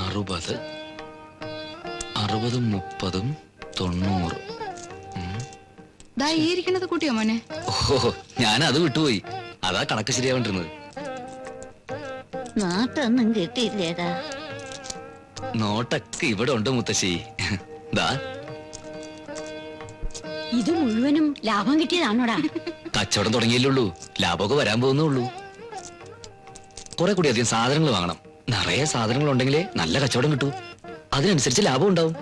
60, 60, 30, 90. ഇരിക്കണത് കൂട്ടിയോ മോനെ? ഓ, ഞാനത് വിട്ടുപോയി. അതാ കണക്ക് ശരിയാവേണ്ടിരുന്നത്. നോട്ടൊന്നും കിട്ടിയില്ലേടാ? നോട്ടൊക്കെ ഇവിടെ ഉണ്ട് മുത്തശ്ശി. ദാ ഇത് മുഴുവനും ലാഭം കിട്ടിയതാണോടാ? കച്ചവടം തുടങ്ങിയല്ലുള്ളൂ, ലാഭമൊക്കെ വരാൻ പോകുന്നുള്ളൂ. കുറെ കൂടി അധികം സാധനങ്ങൾ വാങ്ങണം. നിറയെ സാധനങ്ങൾ ഉണ്ടെങ്കിലേ നല്ല കച്ചവടം കിട്ടൂ. അതിനനുസരിച്ച് ലാഭം ഉണ്ടാവും.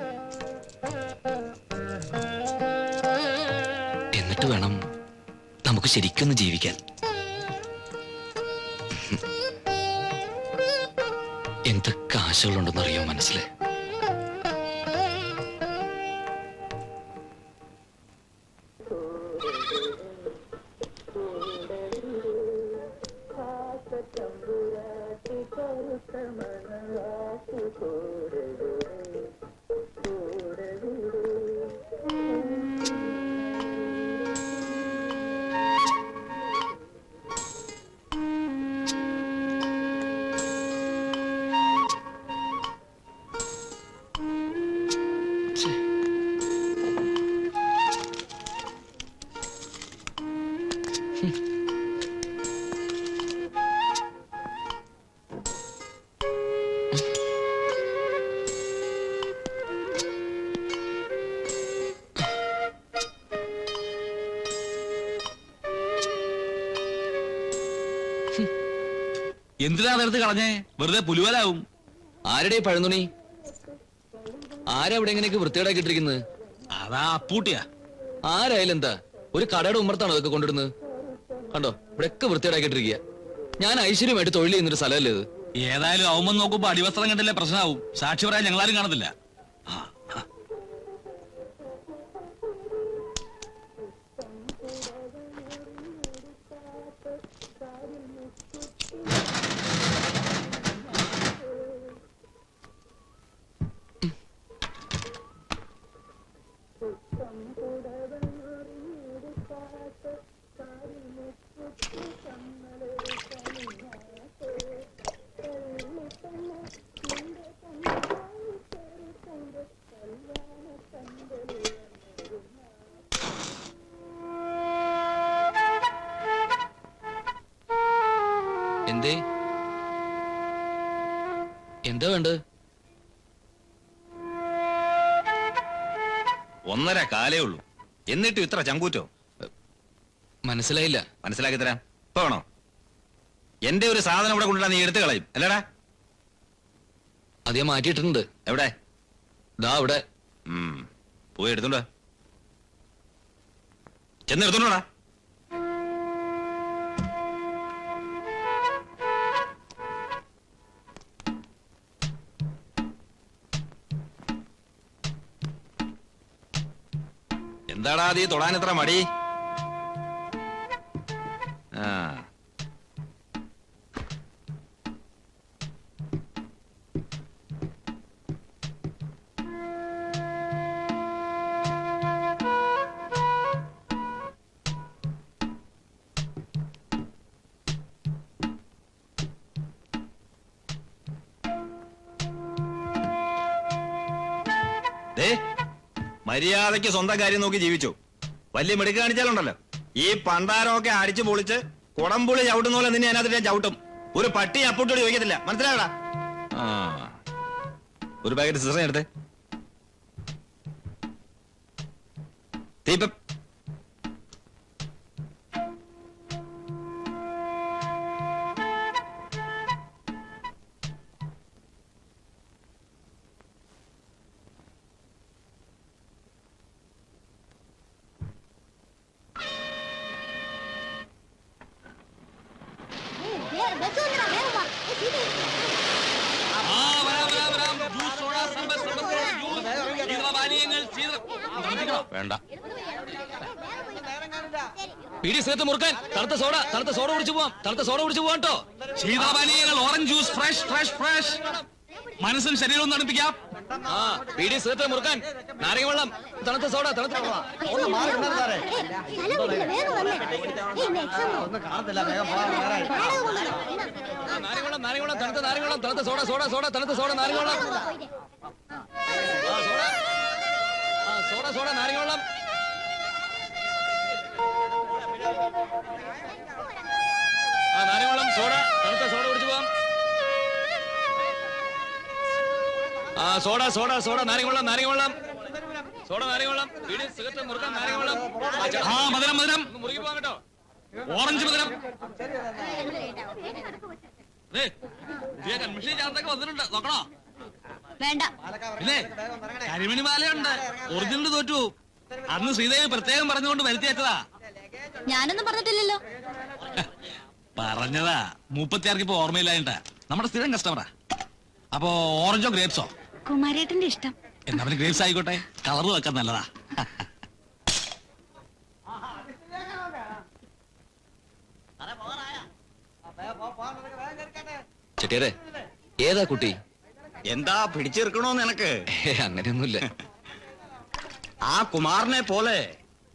എന്നിട്ട് വേണം നമുക്ക് ശരിക്കൊന്ന് ജീവിക്കാൻ. എന്തൊക്കെ ആശകളുണ്ടെന്നറിയോ മനസ്സിലെ? എന്തിനാ നേരത്ത് കളഞ്ഞേ? വെറുതെ പുലുവലാവും. ആരുടെ പഴന്തുണി? ആരാ ഇവിടെ എങ്ങനെയൊക്കെ വൃത്തികേടാക്കിട്ടിരിക്കുന്നത്? അതാ അപ്പൂട്ടിയാ. ആരായാലും എന്താ, ഒരു കടയുടെ ഉമ്മറത്താണോ ഇതൊക്കെ കൊണ്ടിടുന്നത്? കണ്ടോ, ഇവിടെയൊക്കെ വൃത്തികേടാക്കിട്ടിരിക്കുക. ഞാൻ ഐശ്വര്യമായിട്ട് തൊഴിൽ ചെയ്യുന്നൊരു സ്ഥലമല്ലേ ഇത്? ഏതായാലും അവൻ നോക്കുമ്പോ അടിവസ്ത്രം കണ്ടില്ലേ പ്രശ്നമാവും. സാക്ഷി പറയാൻ ഞങ്ങളാരും കാണത്തില്ല. എന്തേ, എന്താ വേണ്ട? 1.5 കാലേ ഉള്ളൂ, എന്നിട്ടും ഇത്ര ചങ്കൂറ്റോ? മനസ്സിലായില്ല. മനസ്സിലാക്കി തരാം. ഇപ്പൊ വേണോ? എന്റെ ഒരു സാധനം ഇവിടെ കൊണ്ടുവരാൻ നീ എടുത്തു കളയും അല്ലേടാ? അത് ഞാൻ മാറ്റിയിട്ടുണ്ട്. എവിടെ? ദാ അവിടെ. പോയി എടുത്തോണ്ടാ, ചെന്ന് എടുത്തോണ്ടാ. എന്താടാ നീ തൊടാൻ എത്ര മടി? മര്യാദയ്ക്ക് സ്വന്തം കാര്യം നോക്കി ജീവിച്ചു. വലിയ മിടുക്ക് കാണിച്ചാലുണ്ടല്ലോ, ഈ പണ്ടാരമൊക്കെ അടിച്ചു പൊളിച്ച് കുടംപുളി ചവിട്ടുന്ന പോലെ നിന്നെ അതിനകത്ത് ഞാൻ ചവിട്ടും. ഒരു പട്ടി അപ്പൂട്ടോട് ചോദിക്കത്തില്ല, മനസ്സിലായടാ? ഒരു പാക്കറ്റ് സിസ്റ്റർ എടുത്തേ. തീപ്പം വേണ്ട. പിടി സ്ഥലത്ത് മുറുക്കാൻ തണുത്ത സോഡ കുടിച്ചു പോവാം. തണുത്ത സോഡ കുടിച്ചു പോവാം കേട്ടോ. ശീതപാനീയങ്ങൾ, orange juice, fresh fresh fresh. മനസ്സും ശരീരവും തണുപ്പിക്കാം. ആ ബീഡി സിഗരറ്റ് മുറുക്കാൻ നാരങ്ങ വെള്ളം തണുത്ത സോഡ തണുത്ത നാരങ്ങ വെള്ളം തണുത്ത നാരങ്ങ വെള്ളം തണുത്ത സോഡ സോഡ സോഡ തണുത്ത സോഡ നാരങ്ങ വെള്ളം സോഡ സോഡ നാരങ്ങ വെള്ളം നാരങ്ങ വെള്ളം സോഡ തണുത്ത സോഡ കുടിച്ചു പോവാം സോഡ സോഡ സോഡ നാരങ്ങ വെള്ളം സോഡ നാരങ്ങ വെള്ളം ബീഡി സിഗരറ്റ് മുറുക്കാൻ നാരങ്ങ വെള്ളം മധുരം മധുരം മുറുകി പോവാൻ കേട്ടോ ഓറഞ്ച് മധുരം കൺമിഷൻ ചാർത്തൊക്കെ വന്നിട്ടുണ്ട് നോക്കണോ വേണ്ട. ഇല്ലേ കരിമണി മാലയുണ്ട് ഒറിജിനൽ തോറ്റു അന്ന് ശ്രീദേവി പ്രത്യേകം പറഞ്ഞുകൊണ്ട് വരുത്തിയേറ്റതാ ഞാനൊന്നും പറഞ്ഞിട്ടില്ലല്ലോ. പറഞ്ഞതാ 36 ഇപ്പൊ ഓർമ്മയില്ലായിട്ടാ നമ്മുടെ സ്ഥിരം കസ്റ്റമറാ അപ്പൊ ഓറഞ്ചോ ഗ്രേപ്സോ കുമാരേട്ടന്റെ ഇഷ്ടം. എന്നാ പിന്നെ ഗ്രേപ്സ് ആയിക്കോട്ടെ കളറ് വെക്കാൻ നല്ലതാ ചെട്ടിയാരെ ഏതാ കുട്ടി? എന്താ പിടിച്ചെടുക്കണോന്ന് എനക്ക് അങ്ങനെയൊന്നുമില്ല. ആ കുമാറിനെ പോലെ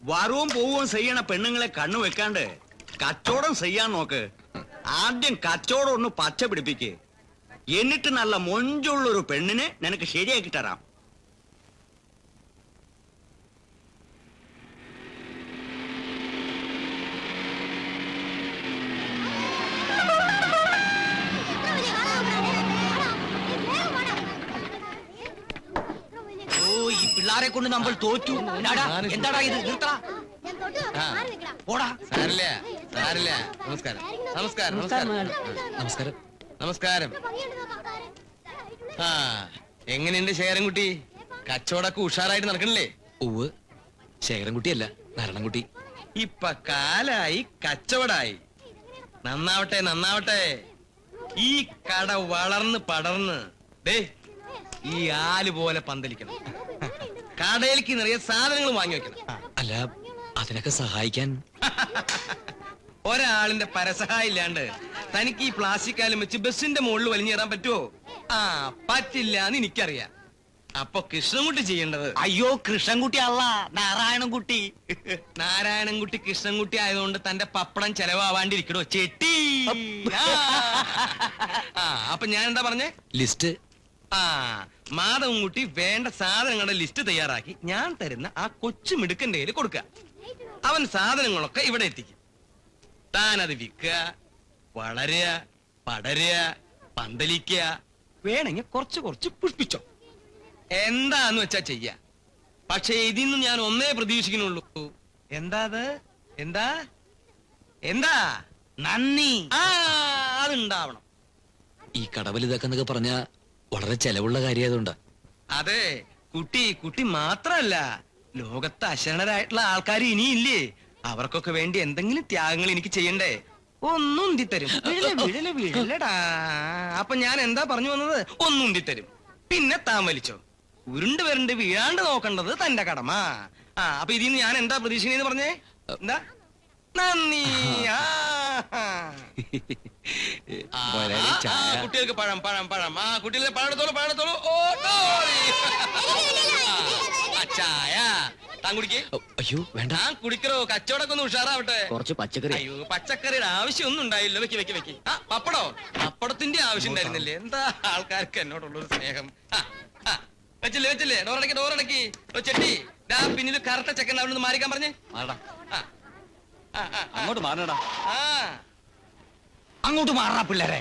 വരവും പോവുകയും ചെയ്യണ പെണ്ണുങ്ങളെ കണ്ണു വെക്കാണ്ട് കച്ചവടം ചെയ്യാൻ നോക്ക്. ആദ്യം കച്ചവടം ഒന്ന് പച്ച പിടിപ്പിക്ക്. എന്നിട്ട് നല്ല മൊഞ്ചുള്ളൊരു പെണ്ണിനെ നിനക്ക് ശരിയാക്കി തരാം. ഓ ഈ പിള്ളാരെ കൊണ്ട് നമ്മൾ തോറ്റു. എന്താടാ ഇത്? നിർത്തടാ. പോടാ. സാരില്ല സാരില്ല. നമസ്കാരം നമസ്കാരം നമസ്കാരം നമസ്കാരം. നമസ്കാരം. ആ എങ്ങനെയുണ്ട് ശേഖരൻകുട്ടി? കച്ചവടമൊക്കെ ഉഷാറായിട്ട് നടക്കണില്ലേ? ഉവ് ശേഖരൻകുട്ടിയല്ല നാരായണൻകുട്ടി. ഇപ്പൊ കാലായി കച്ചവടായി. നന്നാവട്ടെ നന്നാവട്ടെ. ഈ കട വളർന്ന് പടർന്ന് ദേ ഈ ആല് പോലെ പന്തലിക്കണം. കടയിലേക്ക് നിറയെ സാധനങ്ങൾ വാങ്ങി വെക്കണം. അല്ല അതിനൊക്കെ സഹായിക്കാൻ ഒരാളിന്റെ പരസഹായം ഇല്ലാണ്ട് തനിക്ക് ഈ പ്ലാസ്റ്റിക് കാലം വെച്ച് ബസിന്റെ മുകളിൽ വലിഞ്ഞേറാൻ പറ്റുമോ? ആ പറ്റില്ല എന്ന് എനിക്കറിയാം. അപ്പൊ കൃഷ്ണൻകുട്ടി ചെയ്യേണ്ടത് അയ്യോ കൃഷ്ണൻകുട്ടി അല്ല നാരായണൻകുട്ടി. നാരായണൻകുട്ടി കൃഷ്ണൻകുട്ടി ആയതുകൊണ്ട് തന്റെ പപ്പടം ചെലവാവാണ്ടിരിക്കണോ ചെട്ടി? ആ അപ്പൊ ഞാൻ എന്താ പറഞ്ഞേ? ലിസ്റ്റ്. ആ മാധവൻകുട്ടി വേണ്ട സാധനങ്ങളുടെ ലിസ്റ്റ് തയ്യാറാക്കി ഞാൻ തരുന്ന ആ കൊച്ചു മിടുക്കന്റെ കയ്യിൽ കൊടുക്കുക. അവൻ സാധനങ്ങളൊക്കെ ഇവിടെ എത്തിക്കും. താനത് വിൽക്കുക, വളരുക, പടരുക, പന്തലിക്കുക, വേണമെങ്കിൽ കുറച്ച് കുറച്ച് പുഷ്പിച്ചോ. എന്താന്ന് വെച്ചാ ചെയ്യാ. പക്ഷെ ഇതിന്ന് ഞാൻ ഒന്നേ പ്രതീക്ഷിക്കുന്നുള്ളൂ. എന്താ അത്? എന്താ എന്താ? നന്ദി. ആ അതുണ്ടാവണം. ഈ കടവലിതാക്കെന്നൊക്കെ പറഞ്ഞ വളരെ ചെലവുള്ള കാര്യമായതുകൊണ്ടാ. അതെ കുട്ടി മാത്രല്ല, ലോകത്ത് അശരണരായിട്ടുള്ള ആൾക്കാർ ഇനിയില്ലേ? അവർക്കൊക്കെ വേണ്ടി എന്തെങ്കിലും ത്യാഗങ്ങൾ എനിക്ക് ചെയ്യണ്ടേ? ഒന്നും ഉന്തിത്തരും. വീഴലടാ. അപ്പൊ ഞാൻ എന്താ പറഞ്ഞു വന്നത്? ഒന്നും ഉന്തിത്തരും. പിന്നെ താൻ വലിച്ചോ. ഉരുണ്ട് വരണ്ട് വീഴാണ്ട് നോക്കേണ്ടത് തന്റെ കടമ. ആ അപ്പൊ ഇതിന്ന് ഞാൻ എന്താ പ്രതീക്ഷിക്കുന്നതെന്ന് പറഞ്ഞേ? എന്താ? നന്ദി. കുട്ടികൾക്ക് പഴം പഴം പഴം. ആ കുട്ടികൾക്ക് പഴം എടുത്തോളൂ. ഓ ചായ താൻ കുടിക്കേ. അയ്യോ വേണ്ട. താൻ കുടിക്കറോ. കച്ചവടമൊക്കെ ഒന്ന് ഉഷാറാവട്ടെ. കുറച്ച് പച്ചക്കറി. അയ്യോ പച്ചക്കറിയുടെ ആവശ്യം ഒന്നും ഉണ്ടായില്ല. വെക്ക്. ആ പപ്പടോ? പപ്പടത്തിന്റെ ആവശ്യം ഉണ്ടായിരുന്നില്ലേ? എന്താ ആൾക്കാർക്ക് എന്നോടുള്ളൊരു സ്നേഹം. വെച്ചില്ലേ ഡോറടക്കി. ചെട്ടി പിന്നിൽ കറക്റ്റ് ചെക്കൻ അവിടെ നിന്ന് മാറിക്കാൻ പറഞ്ഞേ. അങ്ങോട്ട് മാറണടാ. ആ അങ്ങോട്ട് മാറാ പിള്ളേരെ.